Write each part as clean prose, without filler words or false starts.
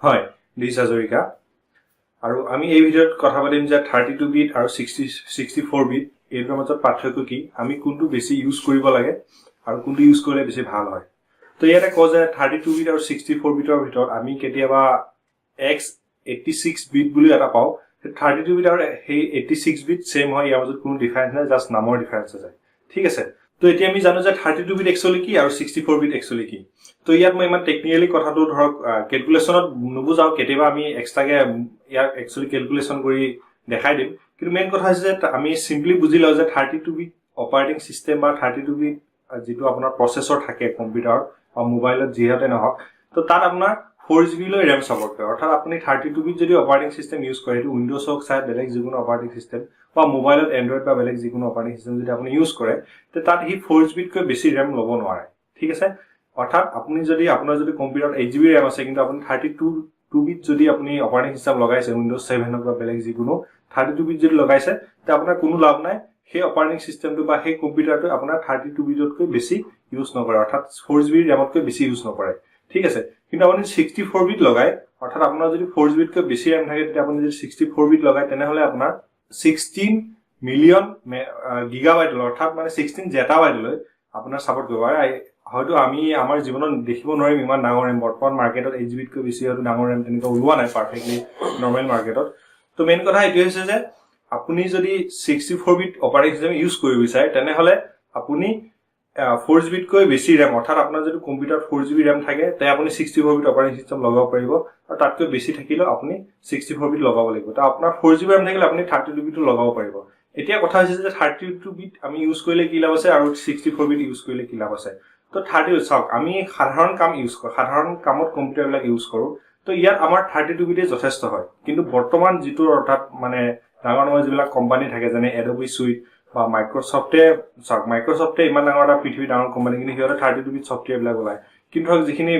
হয়, দিছ হাজৰিকা। আৰু আমি এই ভিডিঅ'ত কথা পাতিম যে 32 বিট আৰু 64 বিট এইটোৰ মাজত পাৰ্থক্য কি, আমি কোনটো বেছি ইউজ কৰিব লাগে আৰু কোনটো ইউজ কৰিলে বেছি ভাল হয়। তো ইয়াতে কওঁ যে 32 বিট আৰু 64 বিটৰ ভিতৰত আমি কেতিয়াবা x86 বিট বুলি এটা পাওঁ। 32 বিট আৰু সেই 86 বিট সেম হয়, ইয়াৰ মাজত কোনো ডিফাৰেন্স নাই, জাষ্ট নামৰ ডিফাৰেন্স আছে। ঠিক আছে, তো এতিয়া আমি জানো যে 32 বিট একচুৱেলি কি আৰু 64 বিট একচুৱেলি কি। তো ইয়াত মই ইমান টেকনিকেলি কথাটো ধৰক কেলকুলেশ্যনত নুবুজাও, কেতিয়াবা আমি এক্সট্ৰাকে ইয়াক একচুৱেলি কেলকুলেশ্যন কৰি দেখাই দিম। কিন্তু মেইন কথা হৈছে যে আমি চিম্পলি বুজি লওঁ যে 32 বিট অপাৰেটিং চিষ্টেম বা 32 বিট যিটো আপোনাৰ প্ৰচেছৰ থাকে কম্পিউটাৰত বা মোবাইলত যিহেতু নহওক, তো তাত আপোনাৰ 4GB লৈ ৰেম ছাপৰ্ট কৰে। অৰ্থাৎ আপুনি 32 বিট যদি অপাৰেটিং চিষ্টেম ইউজ কৰে, সেইটো উইণ্ডোজ হওক চাই বেলেগ যিকোনো অপাৰেটিং চিষ্টেম বা মোবাইলত এণ্ড্ৰইড বা বেলেগ যিকোনো অপাৰেটিং চিষ্টেম যদি আপুনি ইউজ কৰে, তে তাত সি 4GBতকৈ বেছি ৰেম ল'ব নোৱাৰে। ঠিক আছে, অৰ্থাৎ আপুনি যদি আপোনাৰ যদি কম্পিউটাৰত 8GB ৰেম আছে, কিন্তু আপুনি 32 বিট যদি আপুনি অপাৰেটিং চিষ্টেম লগাইছে, উইণ্ডোজ 7 হওক বা বেলেগ যিকোনো 32 বিট যদি লগাইছে, তে আপোনাৰ কোনো লাভ নাই। সেই অপাৰেটিং চিষ্টেমটো বা সেই কম্পিউটাৰটো আপোনাৰ 32 বিটতকৈ বেছি ইউজ নকৰে, অৰ্থাৎ 4GB ৰেমতকৈ বেছি ইউজ নকৰে। ঠিক আছে, কিন্তু আপুনি 64 বিট লগাই, অৰ্থাৎ আপোনাৰ যদি 4GBতকৈ বেছি ৰেম থাকে, তেতিয়া আপুনি যদি 64 বিট লগাই, তেনেহলে আপোনাৰ 16 মিলিয়ন গিগাবাইটলৈ, অৰ্থাৎ মানে 16 জেটাবাইটলৈ আপোনাৰ ছাপৰ্ট কৰিব পাৰে। হয়তো আমি আমাৰ জীৱনত দেখিব নোৱাৰিম ইমান ডাঙৰ ৰেম, বৰ্তমান মাৰ্কেটত 8GBতকৈ বেছি হয়তো ডাঙৰ ৰেম তেনেকুৱা ওলোৱা নাই পাৰফেক্টলি নৰ্মেল মাৰ্কেটত। তো মেইন কথা এইটো হৈছে যে আপুনি যদি 64 বিট অপাৰেটিং চিষ্টেম ইউজ কৰিব বিচাৰে, তেনেহলে আপুনি 4GBতকৈ বেছি ৰেম, অৰ্থাৎ আপোনাৰ যদি কম্পিউটাৰত 4GB ৰেম থাকে, তে আপুনি 64 বিট অপাৰেটিং চিষ্টেম লগাব পাৰিব, আৰু তাতকৈ বেছি থাকিলেও আপুনি 64 বিট লগাব লাগিব। তো আপোনাৰ 4GB ৰেম থাকিলে আপুনি 32 বিটো লগাব পাৰিব। এতিয়া কথা হৈছে যে 32 বিট আমি ইউজ কৰিলে কি লাভ আছে আৰু 64 বিট ইউজ কৰিলে কি লাভ আছে। তো 30 চাওক, আমি সাধাৰণ কাম ইউজ কৰোঁ, সাধাৰণ কামত কম্পিউটাৰবিলাক ইউজ কৰোঁ, তো ইয়াত আমাৰ 32 বিটে যথেষ্ট হয়। কিন্তু বৰ্তমান যিটো অৰ্থাৎ মানে ডাঙৰ ডাঙৰ যিবিলাক কোম্পানী থাকে, যেনে এডোবি চুইট বা মাইক্ৰ'ছফ্টে, চাওক মাইক্ৰ'ছফ্টে ইমান ডাঙৰ এটা পৃথিৱীৰ ডাঙৰ কোম্পানী, কিন্তু সিহঁতে 32 বিট ছফ্টৱেৰবিলাক ওলায়। কিন্তু ধৰক যিখিনি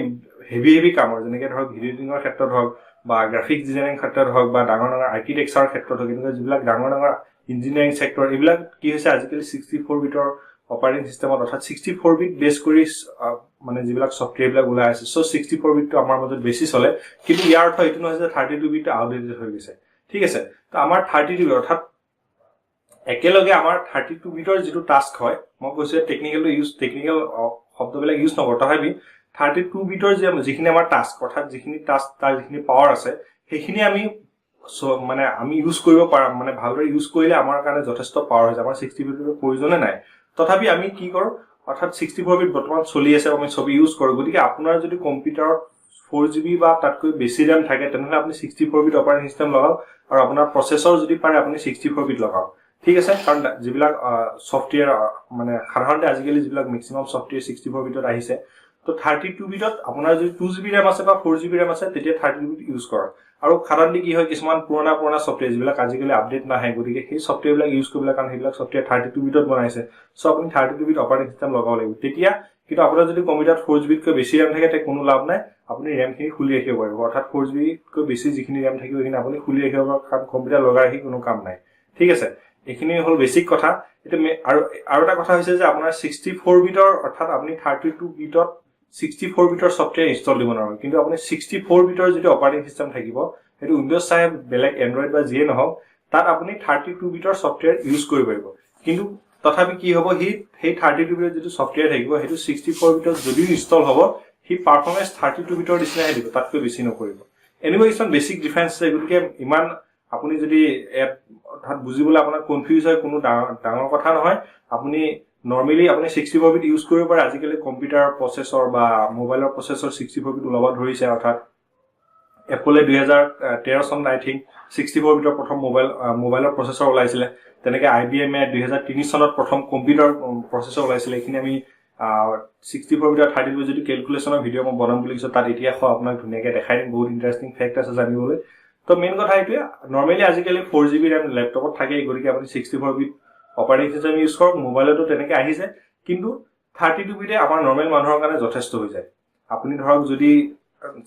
হেভি কামৰ, যেনেকৈ ধৰক ভিডিঅ' এডিটিঙৰ ক্ষেত্ৰত হওক বা গ্ৰাফিক্স ডিজাইনিং ক্ষেত্ৰত হওক বা ডাঙৰ ডাঙৰ আৰ্কিটেকচাৰৰ ক্ষেত্ৰত হওক, এনেকুৱা যিবিলাক ডাঙৰ ডাঙৰ ইঞ্জিনিয়াৰিং ছেক্টৰ, এইবিলাক কি হৈছে আজিকালি 64 বিটৰ অপাৰেটিং চিষ্টেমত, অৰ্থাৎ 64 বিট বেছ কৰি মানে যিবিলাক ছফ্টৱেৰবিলাক ওলাই আছে, চ' 64 বিটটো আমাৰ মাজত বেছি চলে। কিন্তু ইয়াৰ অৰ্থ এইটো নহয় যে 32 বিটটো আউটডেটেড হৈ গৈছে। ঠিক আছে, তো আমাৰ 32 বিট অৰ্থাৎ একেলগে আমাৰ 32 বিটৰ যিটো টাস্ক হয়, মই কৈছোঁ টেকনিকেল শব্দবিলাক ইউজ নকৰোঁ, তথাপি 32 বিটৰ যিখিনি আমাৰ টাস্ক, অৰ্থাৎ যিখিনি টাস্ক তাৰ যিখিনি পাৱাৰ আছে, সেইখিনি আমি ইউজ কৰিব পাৰোঁ, মানে ভালদৰে ইউজ কৰিলে আমাৰ কাৰণে যথেষ্ট পাৱাৰ হৈছে, আমাৰ 60 বিটৰ প্ৰয়োজনে নাই। তথাপি আমি কি কৰোঁ, অৰ্থাৎ 64 বিট বৰ্তমান চলি আছে, আমি ছবি ইউজ কৰোঁ। গতিকে আপোনাৰ যদি কম্পিউটাৰত 4GB বা তাতকৈ বেছি ৰেম থাকে, তেনেহলে আপুনি 64 বিট অপাৰেটিং চিষ্টেম লগাওক, আৰু আপোনাৰ প্ৰচেছৰ যদি পাৰে আপুনি 64 বিট লগাওক। ঠিক আছে, কাৰণ যিবিলাক ছফ্টৱেৰ মানে সাধাৰণতে আজিকালি যিবিলাক মেক্সিমাম ছফ্টৱেৰ 64 বিটত আহিছে, তো 32 বিটত আপোনাৰ যদি 2GB ৰেম আছে বা 4GB ৰেম আছে, তেতিয়া 32 বিট ইউজ কৰক। আৰু সাধাৰণতে কি হয়, কিছুমান পুৰণা ছফ্টৱেৰ যিবিলাক আজিকালি আপডেট নাহে, গতিকে সেই ছফ্টৱেৰবিলাক ইউজ কৰিবলৈ, কাৰণ সেইবিলাক ছফ্টৱেৰ 32 বিটত বনাইছে, চ' আপুনি 32 বিট অপাৰেটিং চিষ্টেম লগাব লাগিব তেতিয়া। কিন্তু আপোনাৰ যদি কম্পিউটাৰত 4GBতকৈ বেছি ৰেম থাকে, তেতিয়া কোনো লাভ নাই, আপুনি ৰেমখিনি খুলি ৰাখিব পাৰিব, অৰ্থাৎ 4GBতকৈ বেছি যিখিনি ৰেম থাকিব সেইখিনি আপুনি খুলি ৰাখিব পাৰিব, কাৰণ কম্পিউটাৰ লগাই ৰাখি কোনো কাম নাই। ঠিক আছে, এইখিনি হ'ল বেছিক কথা। এতিয়া আৰু এটা কথা হৈছে যে আপোনাৰ 64 বিটৰ, অৰ্থাৎ আপুনি 32 বিটত 64 বিটৰ ছফ্টৱেৰ ইনষ্টল দিব নোৱাৰিব, কিন্তু আপুনি 64 বিটৰ যিটো অপাৰেটিং চিষ্টেম থাকিব, সেইটো উইণ্ডোজ চাই বেলেগ এণ্ড্ৰইড বা যিয়ে নহওক, তাত আপুনি 32 বিটৰ ছফ্টৱেৰ ইউজ কৰিব পাৰিব। কিন্তু তথাপি কি হ'ব, সেই 32 বিটৰ যিটো ছফ্টৱেৰ থাকিব, সেইটো 64 বিটত যদিও ইনষ্টল হ'ব, সি পাৰফৰ্মেঞ্চ 32 বিটৰ নিচিনাহে দিব, তাতকৈ বেছি নকৰিব। এনেকুৱা কিছুমান বেছিক ডিফাৰেঞ্চ আছে, গতিকে ইমান আপুনি যদি অৰ্থাৎ বুজিবলৈ আপোনাৰ কনফিউজ হয়, কোনো ডাঙৰ কথা নহয়। আপুনি নৰ্মেলি আপুনি 64 বিট ইউজ কৰিব পাৰে। আজিকালি কম্পিউটাৰ প্ৰচেছৰ বা মোবাইলৰ প্ৰচেছৰ 64 বিট ওলাব ধৰিছে, অৰ্থাৎ এপলে 2013 চনত আই থিংক 64 বিটৰ প্ৰথম মোবাইলৰ প্ৰচেছৰ ওলাইছিলে। তেনেকৈ IBM 2003 চনত প্ৰথম কম্পিউটাৰ প্ৰচেছৰ ওলাইছিলে। এইখিনি আমি 64 বিটৰ 32 বিট যদি কেলকুলেশ্যনৰ ভিডিঅ' মই বনাম বুলি কৈছোঁ, তাত ইতিহাস আপোনাক ধুনীয়াকৈ দেখাই দিম, বহুত ইণ্টাৰেষ্টিং ফেক্ট আছে জানিবলৈ। তো মেইন কথা এইটোৱে, নৰ্মেলি আজিকালি 4GB ৰেম লেপটপত থাকেই, গতিকে আপুনি 64 বিট অপাৰেটিং চিষ্টেম ইউজ কৰক। মোবাইলতো তেনেকৈ আহিছে, কিন্তু 32 বিটে আমাৰ নৰ্মেল মানুহৰ কাৰণে যথেষ্ট হৈ যায়। আপুনি ধৰক যদি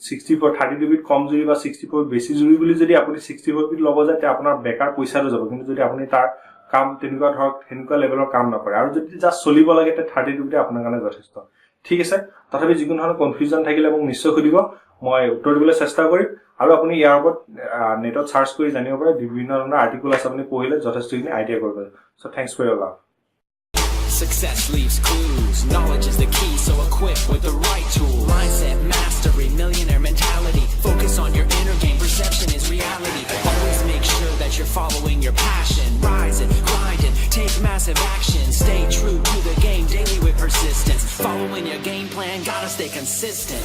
32 বিট কম জুৰি বা 64 বেছি জুৰি বুলি যদি আপুনি 64 বিট ল'ব যায়, তেতিয়া আপোনাৰ বেকাৰ পইচাটো যাব। কিন্তু যদি আপুনি তাৰ কাম তেনেকুৱা লেভেলৰ কাম নকৰে আৰু যদি জাষ্ট চলিব লাগে, তেতিয়া 32 বিটে আপোনাৰ কাৰণে যথেষ্ট। ঠিক আছে তথাপি যিকোনো ধৰণৰ কনফিউজন থাকিলে মোক নিশ্চয় সুধিব মই উত্তৰ দিবলৈ চেষ্টা কৰিম আৰু আপুনি ইয়াৰ ওপৰত নেটত সাৰ্চ কৰি জানিব পাৰে বিভিন্ন ধৰণৰ আৰ্টিকেল আছে আপুনি পঢ়িলে যথেষ্টখিনি আইডিয়া কৰিব পাৰে so thanks for your love Success leaves clues, knowledge is the key, so equip with the right tool. Mindset mastery, millionaire mentality. Focus on your inner game, perception is reality. Always make sure that you're following your passion. Rise and grind and take massive action. Stay true to the game daily with persistence. Following your game plan, gotta stay consistent.